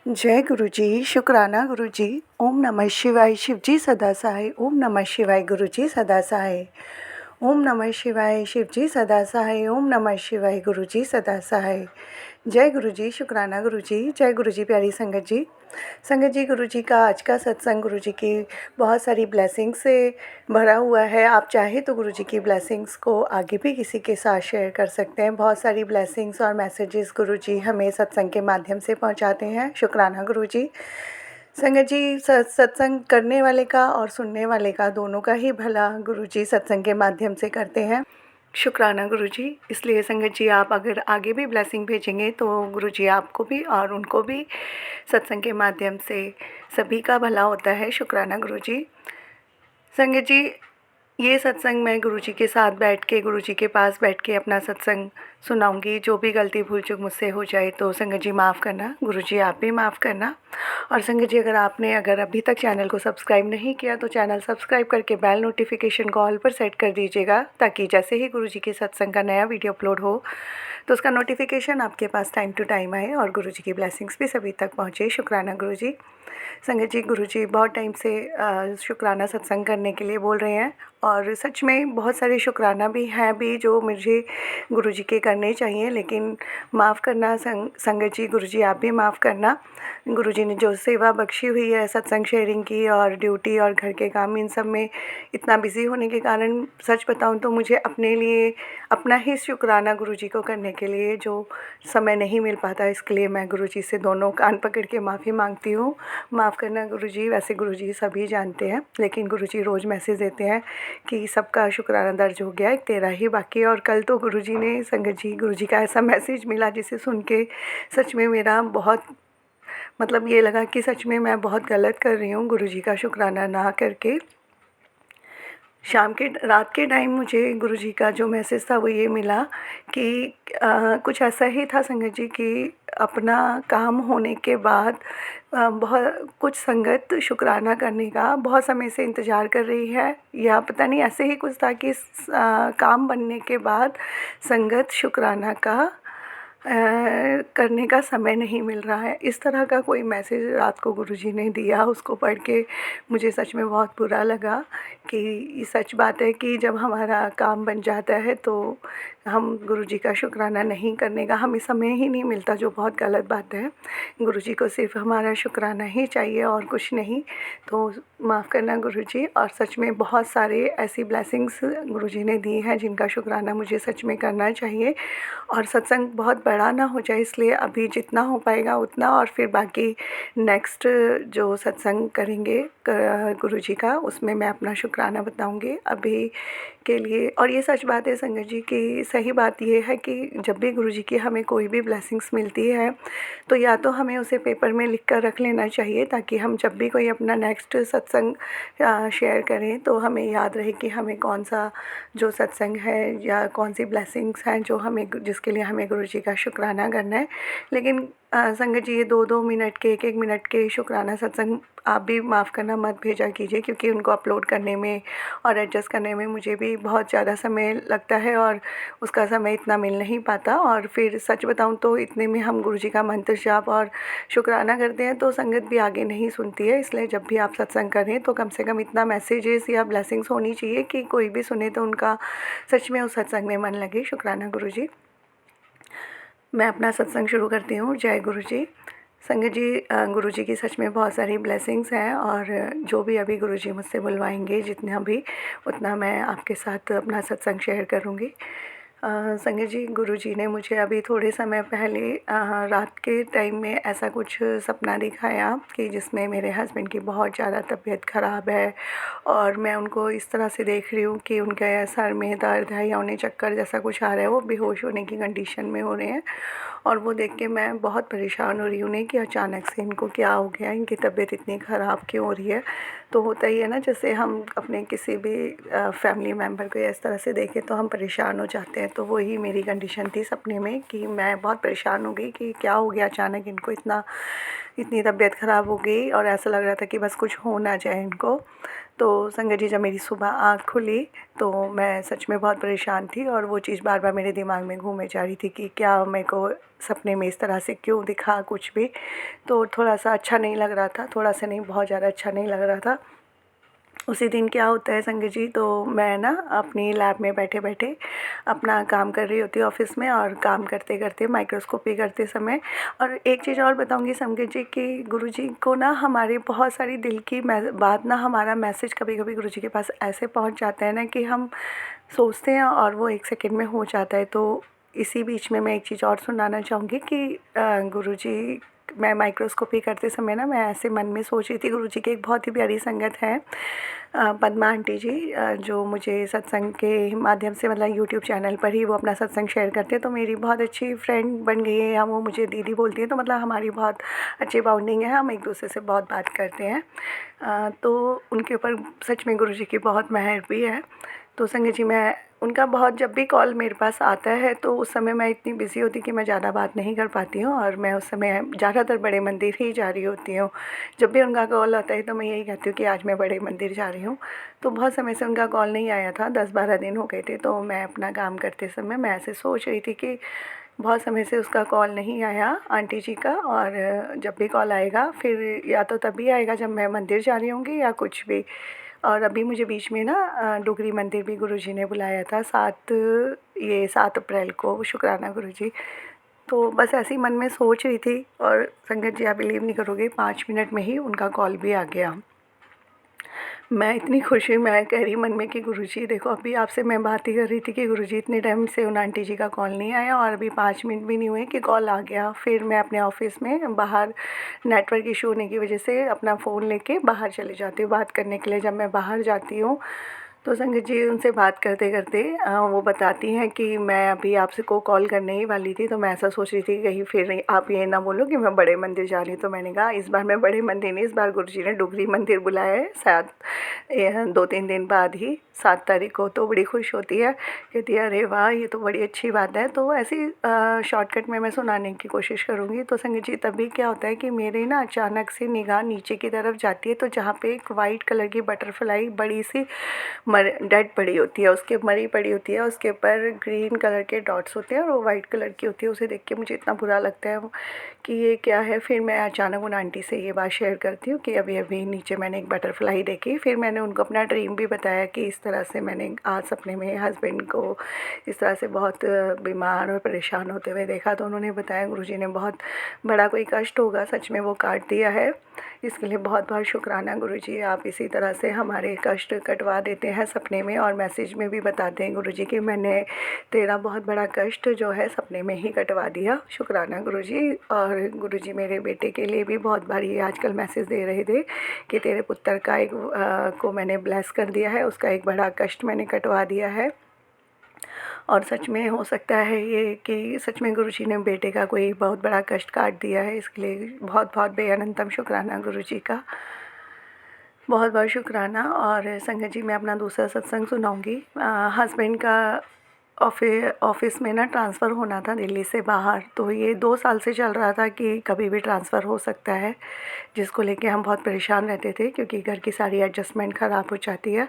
जय गुरु जी, शुक्राना गुरु जी। ओम नमः शिवाय, शिव जी सदा सहाय। ओम नमः शिवाय, गुरु जी सदा सहाय। ओम नमः शिवाय, शिव जी सदा सहाय। ओम नमः शिवाय, गुरु जी सदा सहाय। जय गुरु जी, शुक्राना गुरु जी। जय गुरु जी, प्यारी संगत जी। संगत जी, गुरु जी का आज का सत्संग गुरु जी की बहुत सारी ब्लेसिंग से भरा हुआ है। आप चाहे तो गुरु जी की ब्लेसिंग्स को आगे भी किसी के साथ शेयर कर सकते हैं। बहुत सारी ब्लेसिंग्स और मैसेजेस गुरु जी हमें सत्संग के माध्यम से पहुंचाते हैं। शुक्राना गुरु जी। संगत जी, सत्संग करने वाले का और सुनने वाले का दोनों का ही भला गुरु जी सत्संग के माध्यम से करते हैं। शुक्राना गुरु जी। इसलिए संगत जी, आप अगर आगे भी ब्लेसिंग भेजेंगे तो गुरु जी आपको भी और उनको भी सत्संग के माध्यम से सभी का भला होता है। शुक्राना गुरु जी। संगत जी, ये सत्संग मैं गुरुजी के साथ बैठ के, गुरुजी के पास बैठ के अपना सत्संग सुनाऊंगी। जो भी गलती भूल चूक मुझसे हो जाए तो संगत जी माफ़ करना, गुरुजी आप भी माफ़ करना। और संगत जी, अगर अभी तक चैनल को सब्सक्राइब नहीं किया तो चैनल सब्सक्राइब करके बेल नोटिफिकेशन को ऑल पर सेट कर दीजिएगा, ताकि जैसे ही गुरुजी के सत्संग का नया वीडियो अपलोड हो तो उसका नोटिफिकेशन आपके पास टाइम टू टाइम आए और गुरुजी की ब्लेसिंग्स भी सभी तक पहुँचे। शुक्राना गुरुजी। संगत जी, गुरुजी बहुत टाइम से शुक्राना सत्संग करने के लिए बोल रहे हैं और सच में बहुत सारे शुक्राना भी हैं भी जो मुझे गुरुजी के करने चाहिए, लेकिन माफ़ करना संगत जी, गुरुजी आप भी माफ़ करना। गुरुजी ने जो सेवा बख्शी हुई है सत्संग शेयरिंग की और ड्यूटी और घर के काम, इन सब में इतना बिज़ी होने के कारण सच बताऊं तो मुझे अपने लिए अपना ही शुक्राना गुरुजी को करने के लिए जो समय नहीं मिल पाता, इसके लिए मैं गुरुजी से दोनों कान पकड़ के माफ़ी मांगती हूँ। माफ़ करना गुरुजी। वैसे गुरुजी सभी जानते हैं, लेकिन गुरुजी रोज़ मैसेज देते हैं कि सबका शुक्राना दर्ज हो गया, एक तेरा ही बाकी है। और कल तो गुरुजी ने, संगत जी, गुरुजी का ऐसा मैसेज मिला जिसे सुन के सच में मेरा बहुत मतलब ये लगा कि सच में मैं बहुत गलत कर रही हूँ गुरुजी का शुक्राना ना करके। रात के टाइम मुझे गुरुजी का जो मैसेज था वो ये मिला कि कुछ ऐसा ही था संगत जी कि अपना काम होने के बाद बहुत कुछ संगत शुक्राना करने का बहुत समय से इंतज़ार कर रही है, या पता नहीं ऐसे ही कुछ था कि काम बनने के बाद संगत शुक्राना का करने का समय नहीं मिल रहा है। इस तरह का कोई मैसेज रात को गुरुजी ने दिया। उसको पढ़ के मुझे सच में बहुत बुरा लगा कि ये सच बात है कि जब हमारा काम बन जाता है तो हम गुरुजी का शुक्राना नहीं करने का हमें समय ही नहीं मिलता, जो बहुत गलत बात है। गुरुजी को सिर्फ हमारा शुक्राना ही चाहिए और कुछ नहीं। तो माफ़ करना गुरुजी। और सच में बहुत सारे ऐसी ब्लेसिंग्स गुरुजी ने दी हैं जिनका शुक्राना मुझे सच में करना चाहिए। और सत्संग बहुत बड़ा ना हो जाए, इसलिए अभी जितना हो पाएगा उतना, और फिर बाकी नेक्स्ट जो सत्संग करेंगे गुरुजी का, उसमें मैं अपना शुक्राना बताऊंगी अभी के लिए। और ये सच बात है संगत जी की, सही बात ये है कि जब भी गुरुजी की हमें कोई भी ब्लेसिंग्स मिलती है तो या तो हमें उसे पेपर में लिख कर रख लेना चाहिए, ताकि हम जब भी कोई अपना नेक्स्ट सत्संग शेयर करें तो हमें याद रहे कि हमें कौन सा जो सत्संग है या कौन सी ब्लेसिंग्स हैं जो हमें, जिसके लिए हमें गुरुजी का शुक्राना करना है। लेकिन संगत जी, ये 2-2 मिनट के, 1-1 मिनट के शुक्राना सत्संग आप भी माफ़ करना मत भेजा कीजिए, क्योंकि उनको अपलोड करने में और एडजस्ट करने में मुझे भी बहुत ज़्यादा समय लगता है और उसका समय इतना मिल नहीं पाता। और फिर सच बताऊं तो इतने में हम गुरुजी का मंत्र जाप और शुक्राना करते हैं तो संगत भी आगे नहीं सुनती है। इसलिए जब भी आप सत्संग करें तो कम से कम इतना मैसेजेस या ब्लेसिंग्स होनी चाहिए कि कोई भी सुने तो उनका सच में उस सत्संग में मन लगे। शुक्राना गुरुजी। मैं अपना सत्संग शुरू करती हूँ। जय गुरुजी। संगत जी, गुरुजी की सच में बहुत सारी ब्लेसिंग्स हैं और जो भी अभी गुरुजी मुझसे बुलवाएंगे, जितना भी, उतना मैं आपके साथ अपना सत्संग शेयर करूँगी। संगत जी, गुरुजी ने मुझे अभी थोड़े समय पहले रात के टाइम में ऐसा कुछ सपना दिखाया कि जिसमें मेरे हस्बैंड की बहुत ज़्यादा तबीयत ख़राब है और मैं उनको इस तरह से देख रही हूँ कि उनके सर में दर्द है या उन्हें चक्कर जैसा कुछ आ रहा है, वो बेहोश होने की कंडीशन में हो रहे हैं। और वो देख के मैं बहुत परेशान हो रही हूँ कि अचानक से इनको क्या हो गया, इनकी तबीयत इतनी ख़राब क्यों हो रही है। तो होता ही है ना, जैसे हम अपने किसी भी फैमिली मेम्बर को इस तरह से देखें तो हम परेशान हो जाते हैं। तो वही मेरी कंडीशन थी सपने में कि मैं बहुत परेशान हो गई कि क्या हो गया अचानक इनको, इतनी तबीयत ख़राब हो गई और ऐसा लग रहा था कि बस कुछ हो ना जाए इनको। तो संगत जी जब मेरी सुबह आँख खुली तो मैं सच में बहुत परेशान थी और वो चीज़ बार बार मेरे दिमाग में घूमे जा रही थी कि क्या मेरे को सपने में इस तरह से क्यों दिखा कुछ भी। तो थोड़ा सा अच्छा नहीं लग रहा था, थोड़ा सा नहीं बहुत ज़्यादा अच्छा नहीं लग रहा था। उसी दिन क्या होता है संगत जी, तो मैं ना अपनी लैब में बैठे बैठे अपना काम कर रही होती हूँ ऑफ़िस में, और काम करते करते माइक्रोस्कोपी करते समय, और एक चीज़ और बताऊँगी संगत जी कि गुरुजी को ना हमारे बहुत सारी दिल की बात ना, हमारा मैसेज कभी कभी गुरुजी के पास ऐसे पहुँच जाता है ना कि हम सोचते हैं और वो एक सेकंड में हो जाता है। तो इसी बीच में मैं एक चीज़ और सुनाना चाहूँगी कि गुरुजी, मैं माइक्रोस्कोपी करते समय ना मैं ऐसे मन में सोच रही थी, गुरुजी की एक बहुत ही प्यारी संगत है पद्मा आंटी जी, जो मुझे सत्संग के माध्यम से, मतलब यूट्यूब चैनल पर ही वो अपना सत्संग शेयर करते हैं। तो मेरी बहुत अच्छी फ्रेंड बन गई है, या वो मुझे दीदी बोलती है, तो मतलब हमारी बहुत अच्छी बाउंडिंग है, हम एक दूसरे से बहुत बात करते हैं। तो उनके ऊपर सच में गुरुजी की बहुत मेहर भी है। तो संगत जी, मैं उनका बहुत, जब भी कॉल मेरे पास आता है तो उस समय मैं इतनी बिज़ी होती कि मैं ज़्यादा बात नहीं कर पाती हूँ, और मैं उस समय ज़्यादातर बड़े मंदिर ही जा रही होती हूँ। जब भी उनका कॉल आता है तो मैं यही कहती हूँ कि आज मैं बड़े मंदिर जा रही हूँ। तो बहुत समय से उनका कॉल नहीं आया था, 10-12 दिन हो गए थे। तो मैं अपना काम करते समय मैं ऐसे सोच रही थी कि बहुत समय से उसका कॉल नहीं आया आंटी जी का, और जब भी कॉल आएगा फिर या तो तभी आएगा जब मैं मंदिर जा रही होंगी या कुछ भी। और अभी मुझे बीच में ना डुगरी मंदिर भी गुरुजी ने बुलाया था, 7 अप्रैल को, शुक्राना गुरुजी। तो बस ऐसे ही मन में सोच रही थी, और संगत जी आप बिलीव नहीं करोगे, 5 मिनट में ही उनका कॉल भी आ गया। मैं इतनी खुश हुई, मैं कह रही मन में कि गुरुजी देखो, अभी आपसे मैं बात ही कर रही थी कि गुरुजी इतने टाइम से उन आंटी जी का कॉल नहीं आया, और अभी 5 मिनट भी नहीं हुए कि कॉल आ गया। फिर मैं अपने ऑफ़िस में बाहर नेटवर्क इशू होने की वजह से अपना फ़ोन लेके बाहर चली जाती हूँ बात करने के लिए। जब मैं बाहर जाती हूँ तो संगत जी उनसे बात करते करते वो बताती हैं कि मैं अभी आपसे को कॉल करने ही वाली थी। तो मैं ऐसा सोच रही थी कि कहीं फिर आप ये ना बोलो कि मैं बड़े मंदिर जा रही हूँ। तो मैंने कहा इस बार मैं बड़े मंदिर नहीं, इस बार गुरुजी ने डुगरी मंदिर बुलाया है, शायद 2-3 दिन बाद ही, 7 तारीख को। तो बड़ी खुश होती है, कहती है अरे वाह ये तो बड़ी अच्छी बात है। तो ऐसी शॉर्टकट में मैं सुनाने की कोशिश करूँगी। तो संगत जी तभी क्या होता है कि मेरे ना अचानक से निगाह नीचे की तरफ जाती है, तो जहाँ पे एक वाइट कलर की बटरफ्लाई बड़ी सी डेड पड़ी होती है, उसके मरी पड़ी होती है, उसके ऊपर ग्रीन कलर के डॉट्स होते हैं और वो वाइट कलर की होती है। उसे देख के मुझे इतना बुरा लगता है कि ये क्या है। फिर मैं अचानक उन आंटी से ये बात शेयर करती हूँ कि अभी अभी नीचे मैंने एक बटरफ्लाई देखी। फिर मैंने उनको अपना ड्रीम भी बताया कि इस तरह से मैंने आज सपने में हस्बैंड को इस तरह से बहुत बीमार और परेशान होते हुए देखा। तो उन्होंने बताया गुरुजी ने बहुत बड़ा कोई कष्ट होगा, सच में वो काट दिया है। इसके लिए बहुत बहुत शुक्राना गुरुजी, आप इसी तरह से हमारे कष्ट कटवा देते हैं सपने में, और मैसेज में भी बताते हैं गुरुजी कि मैंने तेरा बहुत बड़ा कष्ट जो है सपने में ही कटवा दिया। शुक्राना गुरुजी। और गुरुजी मेरे बेटे के लिए भी बहुत बार ये आजकल मैसेज दे रहे थे कि तेरे पुत्र का एक को मैंने ब्लेस कर दिया है, उसका एक बड़ा कष्ट मैंने कटवा दिया है। और सच में हो सकता है ये कि सच में गुरुजी ने बेटे का कोई बहुत बड़ा कष्ट काट दिया है। इसके लिए बहुत बहुत बेअनंतम शुक्राना गुरुजी का, बहुत बहुत शुक्राना। और संगत जी मैं अपना दूसरा सत्संग सुनाऊंगी। हस्बैंड का ऑफिस में ना ट्रांसफ़र होना था दिल्ली से बाहर। तो ये 2 साल से चल रहा था कि कभी भी ट्रांसफ़र हो सकता है, जिसको लेके हम बहुत परेशान रहते थे क्योंकि घर की सारी एडजस्टमेंट ख़राब हो जाती है।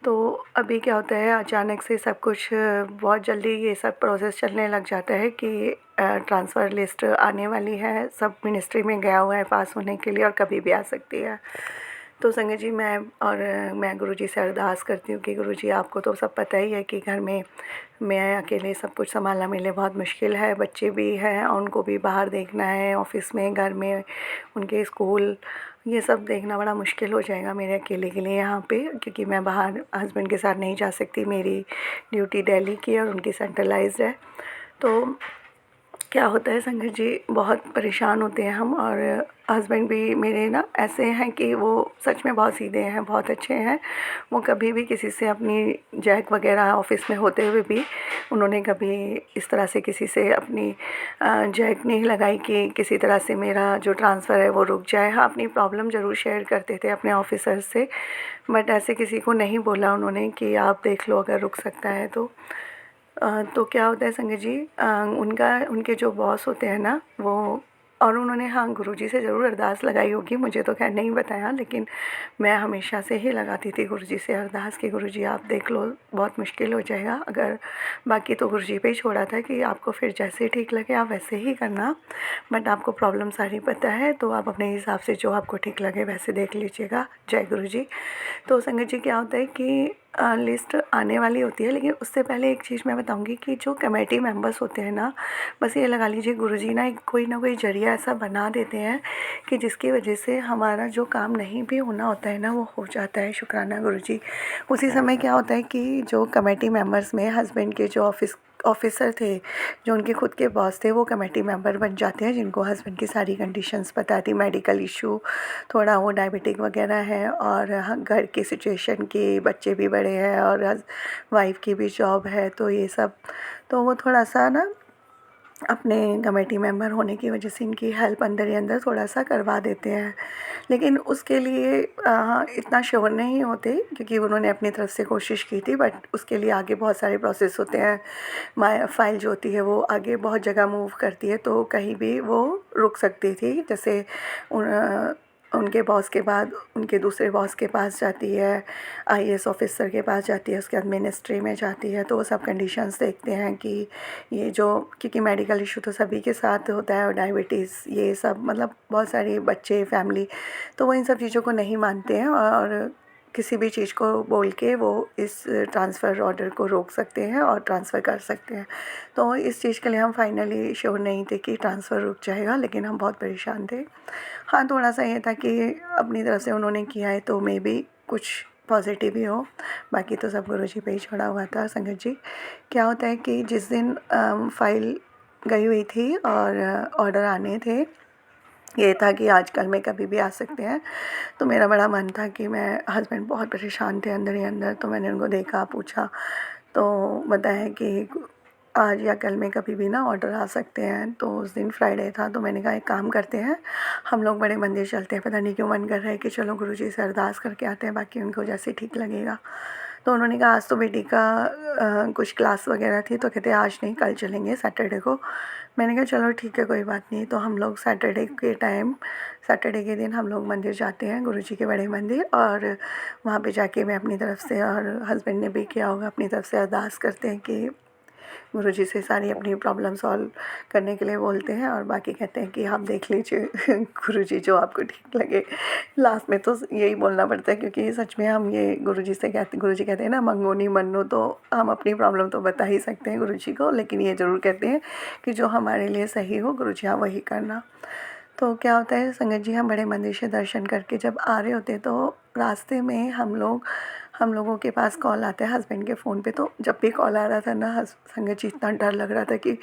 तो अभी क्या होता है, अचानक से सब कुछ बहुत जल्दी ये सब प्रोसेस चलने लग जाता है कि ट्रांसफ़र लिस्ट आने वाली है, सब मिनिस्ट्री में गया हुआ है पास होने के लिए, और कभी भी आ सकती है। तो संगत जी मैं गुरुजी से अरदास करती हूँ कि गुरुजी आपको तो सब पता ही है कि घर में मैं अकेले सब कुछ संभालना मेरे लिए बहुत मुश्किल है। बच्चे भी हैं और उनको भी बाहर देखना है, ऑफ़िस में, घर में, उनके स्कूल, ये सब देखना बड़ा मुश्किल हो जाएगा मेरे अकेले के लिए यहाँ पे, क्योंकि मैं बाहर हस्बैंड के साथ नहीं जा सकती। मेरी ड्यूटी दिल्ली की और उनकी सेंट्रलाइज्ड है। तो क्या होता है संगत जी, बहुत परेशान होते हैं हम। और हस्बैंड भी मेरे ना ऐसे हैं कि वो सच में बहुत सीधे हैं, बहुत अच्छे हैं। वो कभी भी किसी से अपनी जैक वगैरह ऑफ़िस में होते हुए भी उन्होंने कभी इस तरह से किसी से अपनी जैक नहीं लगाई कि किसी तरह से मेरा जो ट्रांसफ़र है वो रुक जाए। हाँ, अपनी प्रॉब्लम ज़रूर शेयर करते थे अपने ऑफ़िसर से, बट ऐसे किसी को नहीं बोला उन्होंने कि आप देख लो अगर रुक सकता है तो। तो क्या होता है संगत जी, उनके जो बॉस होते हैं ना, वो और उन्होंने हाँ गुरुजी से ज़रूर अरदास लगाई होगी, मुझे तो खैर नहीं बताया, लेकिन मैं हमेशा से ही लगाती थी गुरुजी से अरदास कि गुरुजी आप देख लो, बहुत मुश्किल हो जाएगा अगर, बाकी तो गुरुजी पे ही छोड़ा था कि आपको फिर जैसे ठीक लगे आप वैसे ही करना, बट आपको प्रॉब्लम सारी पता है तो आप अपने हिसाब से जो आपको ठीक लगे वैसे देख लीजिएगा। जय गुरुजी। तो संगत जी क्या होता है कि लिस्ट आने वाली होती है, लेकिन उससे पहले एक चीज़ मैं बताऊंगी कि जो कमेटी मेंबर्स होते हैं ना, बस ये लगा लीजिए गुरुजी ना कोई जरिया ऐसा बना देते हैं कि जिसकी वजह से हमारा जो काम नहीं भी होना होता है ना वो हो जाता है। शुक्राना गुरुजी। उसी समय क्या होता है कि जो कमेटी मेंबर्स में हस्बैंड के जो ऑफिसर थे, जो उनके खुद के बॉस थे, वो कमेटी मेंबर बन जाते हैं, जिनको हस्बैंड की सारी कंडीशंस पता थी, मेडिकल इशू, थोड़ा वो डायबिटिक वगैरह है, और घर की सिचुएशन की, बच्चे भी बड़े हैं और वाइफ की भी जॉब है, तो ये सब, तो वो थोड़ा सा ना अपने कमेटी मेंबर होने की वजह से इनकी हेल्प अंदर ही अंदर थोड़ा सा करवा देते हैं, लेकिन उसके लिए इतना श्योर नहीं होते क्योंकि उन्होंने अपनी तरफ से कोशिश की थी, बट उसके लिए आगे बहुत सारे प्रोसेस होते हैं। फाइल जो होती है वो आगे बहुत जगह मूव करती है, तो कहीं भी वो रुक सकती थी, जैसे उनके बॉस के बाद उनके दूसरे बॉस के पास जाती है, आईएएस ऑफिसर के पास जाती है, उसके बाद मिनिस्ट्री में जाती है, तो वो सब कंडीशंस देखते हैं कि ये जो, क्योंकि मेडिकल इशू तो सभी के साथ होता है, और डायबिटीज़ ये सब, मतलब बहुत सारे बच्चे, फैमिली, तो वो इन सब चीज़ों को नहीं मानते हैं और किसी भी चीज़ को बोल के वो इस ट्रांसफ़र ऑर्डर को रोक सकते हैं और ट्रांसफ़र कर सकते हैं। तो इस चीज़ के लिए हम फाइनली श्योर नहीं थे कि ट्रांसफ़र रुक जाएगा, लेकिन हम बहुत परेशान थे। हाँ, थोड़ा-सा ये था कि अपनी तरफ से उन्होंने किया है तो मे बी कुछ पॉज़िटिव ही हो, बाकी तो सब गुरुजी पे ही छोड़ा हुआ था। संगत जी, क्या होता है कि जिस दिन फ़ाइल गई हुई थी और ऑर्डर आने थे, ये था कि आज कल में कभी भी आ सकते हैं, तो मेरा बड़ा मन था कि मैं, हस्बैंड बहुत परेशान थे अंदर ही अंदर, तो मैंने उनको देखा, पूछा, तो बताया कि आज या कल में कभी भी ना ऑर्डर आ सकते हैं। तो उस दिन फ्राइडे था, तो मैंने कहा एक काम करते हैं, हम लोग बड़े मंदिर चलते हैं, पता नहीं क्यों मन कर रहा है कि चलो गुरुजी से अरदास करके आते हैं, बाकी उनको जैसे ठीक लगेगा। तो उन्होंने कहा आज तो बेटी का कुछ क्लास वगैरह थी, तो कहते आज नहीं कल चलेंगे सैटरडे को। मैंने कहा चलो ठीक है, कोई बात नहीं। तो हम लोग सैटरडे के दिन हम लोग मंदिर जाते हैं, गुरुजी के बड़े मंदिर, और वहाँ पे जाके मैं अपनी तरफ से, और हस्बैंड ने भी किया होगा, अपनी तरफ से अरदास करते हैं कि गुरुजी से सारी अपनी प्रॉब्लम सॉल्व करने के लिए बोलते हैं, और बाकी कहते हैं कि आप देख लीजिए गुरुजी जो आपको ठीक लगे। लास्ट में तो यही बोलना पड़ता है क्योंकि सच में हम ये गुरुजी कहते हैं ना, मंगो नहीं मन्नो, तो हम अपनी प्रॉब्लम तो बता ही सकते हैं गुरुजी को, लेकिन ये ज़रूर कहते हैं कि जो हमारे लिए सही हो गुरुजी आप वही करना। तो क्या होता है संगत जी, हम बड़े मंदिर से दर्शन करके जब आ रहे होते हैं, तो रास्ते में हम लोगों के पास कॉल आता है हस्बैंड के फ़ोन पे। तो जब भी कॉल आ रहा था ना संगत जी, इतना डर लग रहा था कि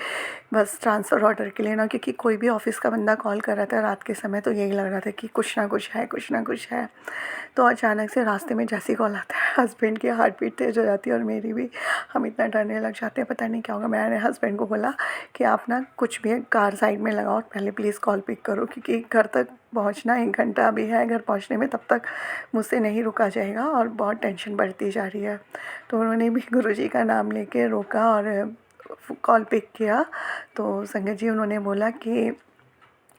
बस ट्रांसफ़र ऑर्डर के लिए ना, क्योंकि कोई भी ऑफ़िस का बंदा कॉल कर रहा था रात के समय, तो यही लग रहा था कि कुछ ना कुछ है, कुछ ना कुछ है। तो अचानक से रास्ते में जैसे ही कॉल आता है, हस्बैंड की हार्ट बीट तेज़ हो जाती है और मेरी भी, हम इतना डरने लग जाते हैं, पता नहीं क्या होगा। मैंने हस्बैंड को बोला कि आप ना कुछ भी कार साइड में लगाओ, पहले प्लीज़ कॉल पिक करो, क्योंकि घर तक पहुंचना 1 घंटा अभी है घर पहुंचने में, तब तक मुझसे नहीं रुका जाएगा और बहुत टेंशन बढ़ती जा रही है। तो उन्होंने भी गुरुजी का नाम लेके रोका और कॉल पिक किया। तो संगत जी, उन्होंने बोला कि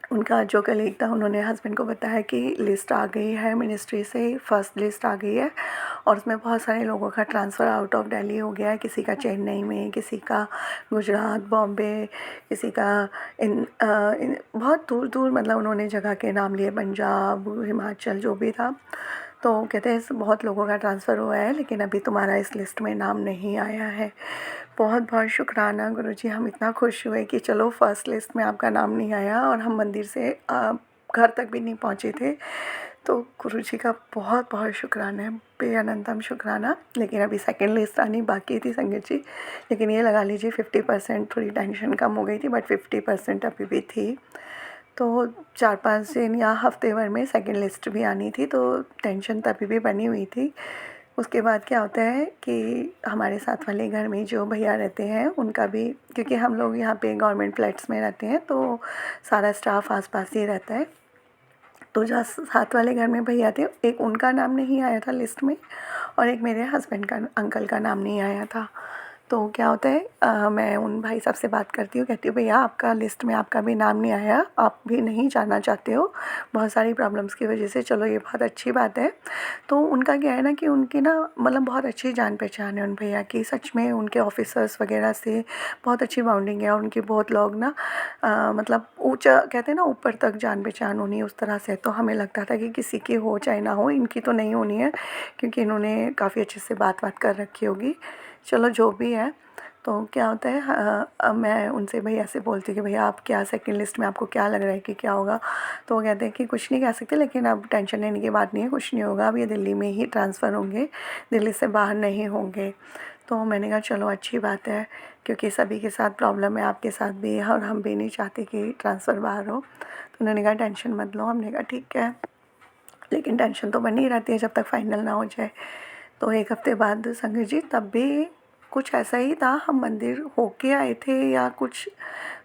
उनका जो कलीग था, उन्होंने हस्बैंड को बताया कि लिस्ट आ गई है मिनिस्ट्री से, फर्स्ट लिस्ट आ गई है, और उसमें बहुत सारे लोगों का ट्रांसफ़र आउट ऑफ दिल्ली हो गया है, किसी का चेन्नई में, किसी का गुजरात, बॉम्बे, किसी का बहुत दूर दूर, मतलब उन्होंने जगह के नाम लिए, पंजाब, हिमाचल, जो भी था। तो कहते हैं बहुत लोगों का ट्रांसफ़र हुआ है, लेकिन अभी तुम्हारा इस लिस्ट में नाम नहीं आया है। बहुत बहुत शुक्राना गुरुजी, हम इतना खुश हुए कि चलो फर्स्ट लिस्ट में आपका नाम नहीं आया, और हम मंदिर से घर तक भी नहीं पहुँचे थे। तो गुरुजी का बहुत बहुत शुक्राना है, बेअनंतम शुक्राना। लेकिन अभी सेकंड लिस्ट आनी बाकी थी संगत जी, लेकिन ये लगा लीजिए 50% थोड़ी टेंशन कम हो गई थी, बट 50% अभी भी थी। तो 4-5 दिन या हफ्ते भर में सेकंड लिस्ट भी आनी थी, तो टेंशन तभी भी बनी हुई थी। उसके बाद क्या होता है कि हमारे साथ वाले घर में जो भैया रहते हैं उनका भी, क्योंकि हम लोग यहाँ पे गवर्नमेंट फ्लैट्स में रहते हैं, तो सारा स्टाफ आसपास ही रहता है। तो जो साथ वाले घर में भैया थे, एक उनका नाम नहीं आया था लिस्ट में, और एक मेरे हस्बैंड का, अंकल का नाम नहीं आया था। तो क्या होता है, मैं उन भाई साहब से बात करती हूँ, कहती हूँ भैया आपका लिस्ट में आपका भी नाम नहीं आया, आप भी नहीं जाना चाहते हो बहुत सारी प्रॉब्लम्स की वजह से, चलो ये बहुत अच्छी बात है। तो उनका क्या है ना कि उनकी ना मतलब बहुत अच्छी जान पहचान है उन भैया की, सच में उनके ऑफिसर्स वगैरह से बहुत अच्छी बाउंडिंग है, और उनकी बहुत लोग ना मतलब ऊंचा कहते हैं ना ऊपर तक जान पहचान होनी उस तरह से। तो हमें लगता था कि किसी की हो चाहे ना हो, इनकी तो नहीं होनी है क्योंकि इन्होंने काफ़ी अच्छे से बात कर रखी होगी, चलो जो भी है। तो क्या होता है, अब मैं उनसे भैया से बोलती हूँ कि भैया आप क्या सेकंड लिस्ट में आपको क्या लग रहा है कि क्या होगा। तो वो कहते हैं कि कुछ नहीं कह सकते, लेकिन अब टेंशन लेने की बात नहीं है, कुछ नहीं होगा, अब ये दिल्ली में ही ट्रांसफ़र होंगे, दिल्ली से बाहर नहीं होंगे। तो मैंने कहा चलो अच्छी बात है, क्योंकि सभी के साथ प्रॉब्लम है, आपके साथ भी है, और हम भी नहीं चाहते कि ट्रांसफ़र बाहर हो। तो उन्होंने कहा टेंशन मत लो, हमने कहा ठीक है, लेकिन टेंशन तो बनी रहती है जब तक फाइनल ना हो जाए। तो एक हफ़्ते बाद संगत जी तब भी कुछ ऐसा ही था, हम मंदिर होके आए थे या कुछ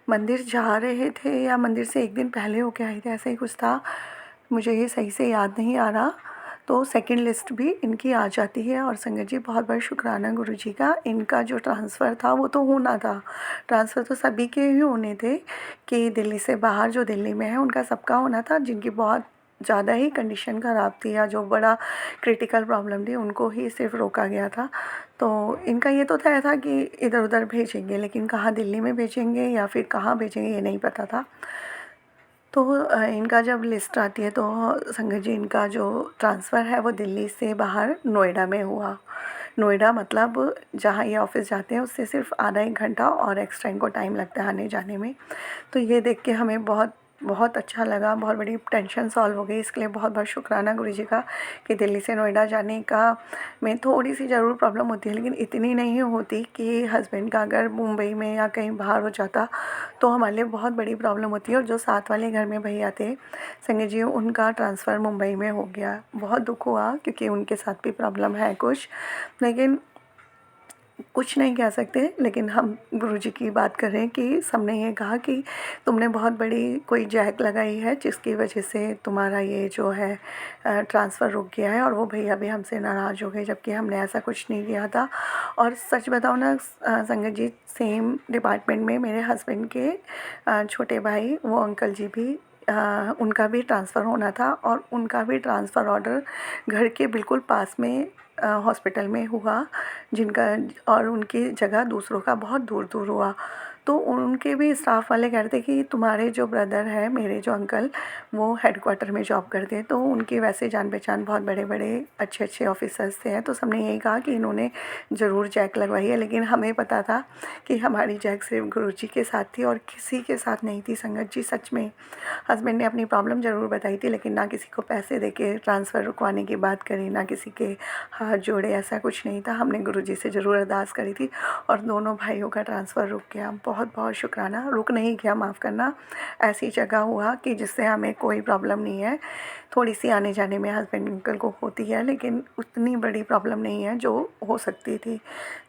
मंदिर जा रहे थे या मंदिर से एक दिन पहले होके आए थे, ऐसा ही कुछ था, मुझे ये सही से याद नहीं आ रहा। तो सेकंड लिस्ट भी इनकी आ जाती है, और संगत जी बहुत बहुत शुक्राना गुरुजी का, इनका जो ट्रांसफ़र था वो तो होना था, ट्रांसफ़र तो सभी के ही होने थे कि दिल्ली से बाहर, जो दिल्ली में है उनका सबका होना था, जिनकी बहुत ज़्यादा ही कंडीशन ख़राब थी या जो बड़ा क्रिटिकल प्रॉब्लम थी उनको ही सिर्फ रोका गया था। तो इनका ये तो तय था कि इधर उधर भेजेंगे, लेकिन कहाँ दिल्ली में भेजेंगे या फिर कहाँ भेजेंगे ये नहीं पता था। तो इनका जब लिस्ट आती है तो संगत जी इनका जो ट्रांसफ़र है वो दिल्ली से बाहर नोएडा में हुआ। नोएडा मतलब जहाँ ये ऑफ़िस जाते हैं उससे सिर्फ आधा 1 घंटा और एक्स्ट्रा इनको टाइम लगता है आने जाने में। तो ये देख के हमें बहुत बहुत अच्छा लगा, बहुत बड़ी टेंशन सॉल्व हो गई। इसके लिए बहुत बहुत शुक्राना गुरुजी का कि दिल्ली से नोएडा जाने का में थोड़ी-सी ज़रूर प्रॉब्लम होती है, लेकिन इतनी नहीं होती कि हस्बैंड का अगर मुंबई में या कहीं बाहर हो जाता तो हमारे लिए बहुत बड़ी प्रॉब्लम होती है। और जो साथ वाले घर में भैया थे संजय जी, उनका ट्रांसफ़र मुंबई में हो गया। बहुत दुःख हुआ क्योंकि उनके साथ भी प्रॉब्लम है कुछ, लेकिन कुछ नहीं कह सकते। लेकिन हम गुरुजी की बात कर रहे हैं कि सबने ये कहा कि तुमने बहुत बड़ी कोई जैक लगाई है जिसकी वजह से तुम्हारा ये जो है ट्रांसफ़र रुक गया है, और वो भैया भी हमसे नाराज़ हो गए, जबकि हमने ऐसा कुछ नहीं किया था। और सच बताऊँ ना संगत जी, सेम डिपार्टमेंट में मेरे हस्बैंड के छोटे भाई, वो अंकल जी भी उनका भी ट्रांसफ़र होना था, और उनका भी ट्रांसफ़र ऑर्डर घर के बिल्कुल पास में हॉस्पिटल में हुआ, जिनका और उनकी जगह दूसरों का बहुत दूर दूर हुआ। तो उनके भी स्टाफ वाले कह रहे थे कि तुम्हारे जो ब्रदर हैं, मेरे जो अंकल, वो हेडक्वार्टर में जॉब करते हैं, तो उनकी वैसे जान पहचान बहुत बड़े बड़े अच्छे अच्छे ऑफिसर्स से हैं। तो सबने यही कहा कि इन्होंने ज़रूर जैक लगवाई है, लेकिन हमें पता था कि हमारी जैक सिर्फ गुरुजी के साथ थी और किसी के साथ नहीं थी। संगत जी सच में हस्बैंड ने अपनी प्रॉब्लम ज़रूर बताई थी, लेकिन ना किसी को पैसे दे के ट्रांसफ़र रुकवाने की बात करी, ना किसी के हाथ जोड़े, ऐसा कुछ नहीं था। हमने गुरुजी से ज़रूर अरदास करी थी और दोनों भाइयों का ट्रांसफ़र रुक गया। बहुत बहुत शुक्राना, रुक नहीं गया, माफ़ करना, ऐसी जगह हुआ कि जिससे हमें कोई प्रॉब्लम नहीं है। थोड़ी सी आने जाने में हस्बैंड अंकल को होती है, लेकिन उतनी बड़ी प्रॉब्लम नहीं है जो हो सकती थी।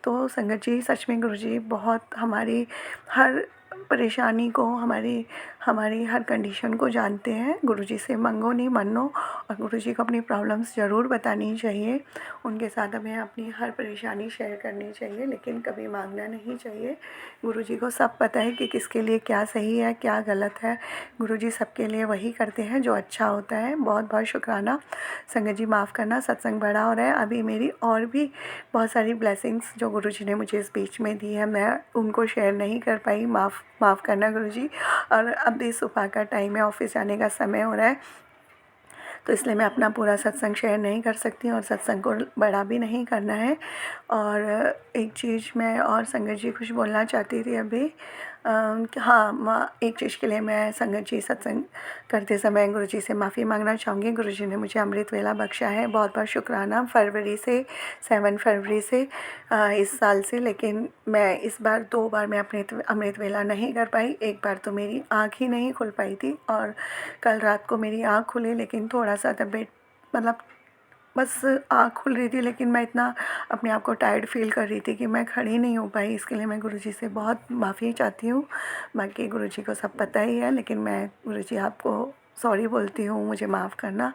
तो संगत जी सच में गुरुजी बहुत हमारी हर परेशानी को, हमारी हमारी हर कंडीशन को जानते हैं। गुरुजी से मांगो नहीं मनो, और गुरुजी को अपनी प्रॉब्लम्स ज़रूर बतानी चाहिए। उनके साथ हमें अपनी हर परेशानी शेयर करनी चाहिए, लेकिन कभी मांगना नहीं चाहिए। गुरुजी को सब पता है कि किसके लिए क्या सही है, क्या गलत है। गुरुजी सबके लिए वही करते हैं जो अच्छा होता है। बहुत बहुत शुक्राना। संगत जी माफ़ करना, सत्संग बड़ा हो रहा है। अभी मेरी और भी बहुत सारी ब्लेसिंग्स जो गुरुजी ने मुझे इस बीच में दी है, मैं उनको शेयर नहीं कर पाई, माफ़ करना गुरुजी। और अभी सुबह का टाइम है, ऑफिस जाने का समय हो रहा है, तो इसलिए मैं अपना पूरा सत्संग शेयर नहीं कर सकती और सत्संग को बड़ा भी नहीं करना है। और एक चीज़ मैं और संगत जी कुछ बोलना चाहती थी अभी। हाँ, एक चीज़ के लिए मैं संगत जी सत्संग करते समय गुरुजी से माफ़ी मांगना चाहूँगी। गुरुजी ने मुझे अमृत वेला बख्शा है, बहुत बहुत शुक्राना। फरवरी से 7 फरवरी से इस साल से, लेकिन मैं इस बार 2 बार मैं अपने अमृत वेला नहीं कर पाई। एक बार तो मेरी आँख ही नहीं खुल पाई थी, और कल रात को मेरी आँख खुली, लेकिन थोड़ा सा तबीयत मतलब बस आँख खुल रही थी, लेकिन मैं इतना अपने आप को टायर्ड फ़ील कर रही थी कि मैं खड़ी नहीं हो पाई। इसके लिए मैं गुरुजी से बहुत माफ़ी चाहती हूँ। बाकी गुरुजी को सब पता ही है, लेकिन मैं गुरुजी आपको सॉरी बोलती हूँ, मुझे माफ़ करना।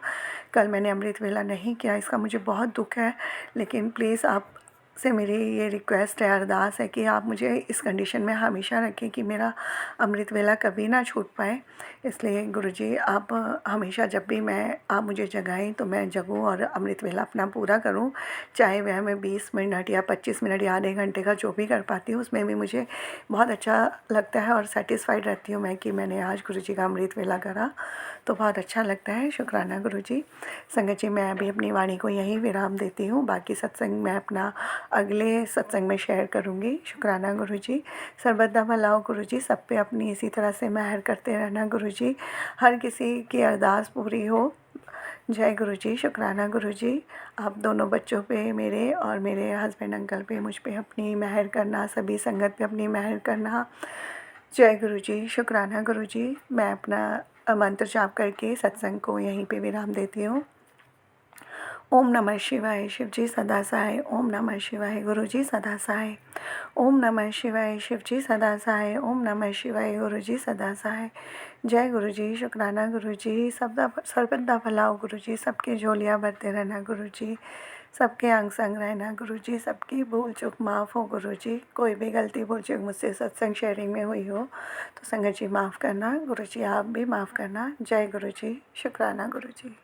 कल मैंने अमृत वेला नहीं किया, इसका मुझे बहुत दुःख है, लेकिन प्लीज़ आप से मेरी ये रिक्वेस्ट है, अरदास है कि आप मुझे इस कंडीशन में हमेशा रखें कि मेरा अमृत वेला कभी ना छूट पाए। इसलिए गुरुजी आप हमेशा जब भी आप मुझे जगाएं तो मैं जगूं और अमृत वेला अपना पूरा करूं, चाहे वह मैं 20 मिनट या 25 मिनट या आधे घंटे का जो भी कर पाती हूँ उसमें भी मुझे बहुत अच्छा लगता है और सेटिस्फाइड रहती हूँ मैं कि मैंने आज गुरुजी का अमृत वेला करा, तो बहुत अच्छा लगता है। शुक्राना गुरुजी। संगत जी, मैं अभी अपनी वाणी को यहीं विराम देती हूँ, बाकी सत्संग मैं अपना अगले सत्संग में शेयर करूँगी। शुक्राना गुरुजी। सर्वदा भला हो गुरुजी, सब पे अपनी इसी तरह से मेहर करते रहना गुरुजी, हर किसी की अरदास पूरी हो। जय गुरुजी। शुक्राना गुरुजी। आप दोनों बच्चों पे मेरे और मेरे हस्बैंड अंकल पे मुझ पे अपनी मेहर करना, सभी संगत पे अपनी मेहर करना। जय गुरुजी। शुक्राना गुरुजी। मैं अपना मंत्र जाप करके सत्संग को यहीं पे विराम देती हूँ। ओम नमः शिवाय। शिव जी सदा सहाय। ओम नमः शिवाय। गुरु जी सदा सहाय। ओम नमः शिवाय। शिव जी सदा सहाय। ओम नमः शिवाय। गुरु जी सदा सहाय। जय गुरु जी। शुक्राना गुरु जी। सर्वदा भला हो गुरु जी, सबके झोलियाँ भरते रहना गुरु जी, सबके अंग संग रहना गुरु जी, सबकी भूल चूक माफ़ हो गुरु जी। कोई भी गलती भूल चूक मुझसे सत्संग शेयरिंग में हुई हो तो संगत जी माफ़ करना गुरु जी, आप भी माफ़ करना। जय गुरु जी। शुक्राना गुरु जी।